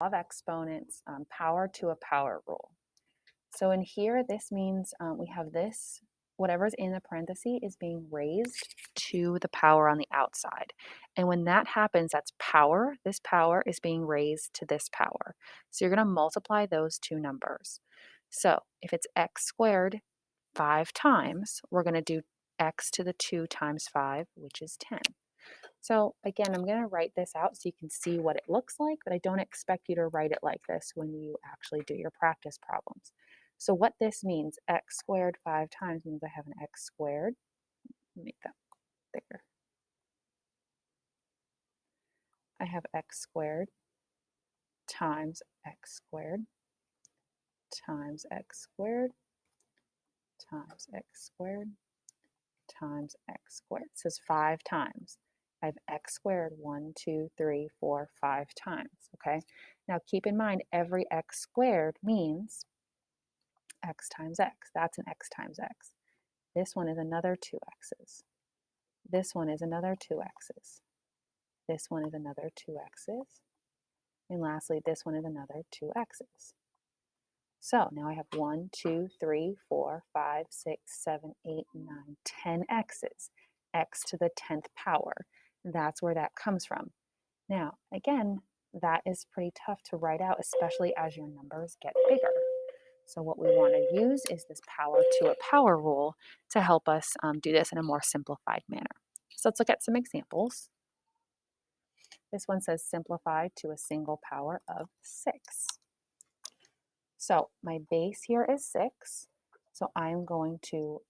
law of exponents, power to a power rule. So in here, this means we have this, whatever's in the parenthesis is being raised to the power on the outside. And when that happens, that's power. This power is being raised to this power. So you're going to multiply those two numbers. So if it's x squared 5 times, we're going to do x to the 2 times 5, which is 10. So again, I'm going to write this out so you can see what it looks like, but I don't expect you to write it like this when you actually do your practice problems. So what this means, x squared 5 times means I have an x squared. Make that bigger. I have x squared times x squared times x squared times x squared times x squared. It says 5 times. I have x squared 1, 2, 3, 4, 5 times, okay? Now keep in mind every x squared means x times x. That's an x times x. This one is another 2 x's. This one is another 2 x's. This one is another 2 x's. And lastly, this one is another 2 x's. So now I have 1, 2, 3, 4, 5, 6, 7, 8, 9, 10 x's. X to the 10th power. That's where that comes from. Now, again, that is pretty tough to write out, especially as your numbers get bigger. So what we want to use is this power to a power rule to help us do this in a more simplified manner. So let's look at some examples. This one says simplify to a single power of 6. So my base here is 6. So I'm going to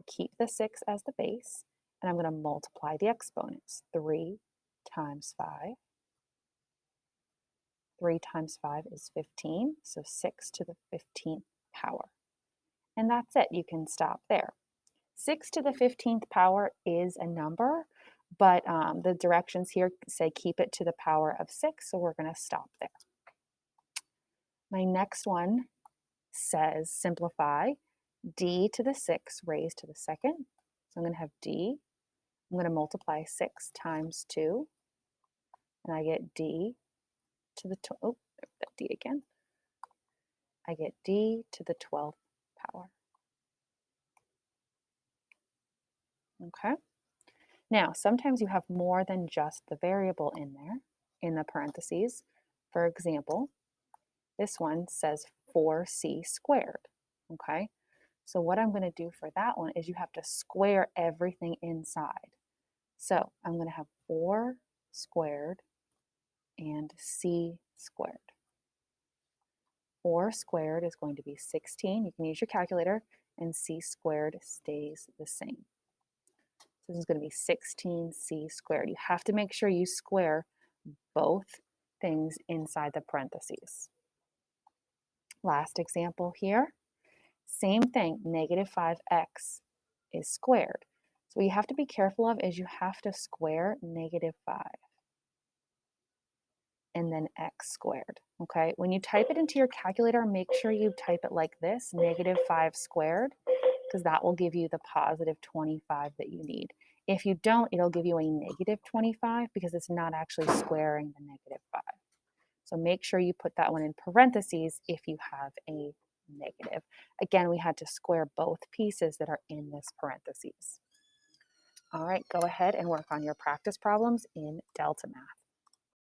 keep the 6 as the base, and I'm going to multiply the exponents. 3 times 5. 3 times 5 is 15, so 6 to the 15th power. And that's it. You can stop there. 6 to the 15th power is a number, but the directions here say keep it to the power of 6, so we're going to stop there. My next one says simplify d to the 6 raised to the second. So I'm going to have d. I'm going to multiply 6 times 2, and I get d to the, oh, that d again. I get d to the 12th power. Okay. Now, sometimes you have more than just the variable in there, in the parentheses. For example, this one says 4c squared, okay? So what I'm going to do for that one is you have to square everything inside. So I'm going to have 4 squared and c squared. 4 squared is going to be 16. You can use your calculator, and c squared stays the same. So this is going to be 16c squared. You have to make sure you square both things inside the parentheses. Last example here. Same thing, negative 5x is squared. So what you have to be careful of is you have to square negative 5 and then x squared, okay? When you type it into your calculator, make sure you type it like this, negative 5 squared, because that will give you the positive 25 that you need. If you don't, it'll give you a negative 25 because it's not actually squaring the negative 5. So make sure you put that one in parentheses if you have a negative. Again, we had to square both pieces that are in this parentheses. All right, go ahead and work on your practice problems in Delta Math.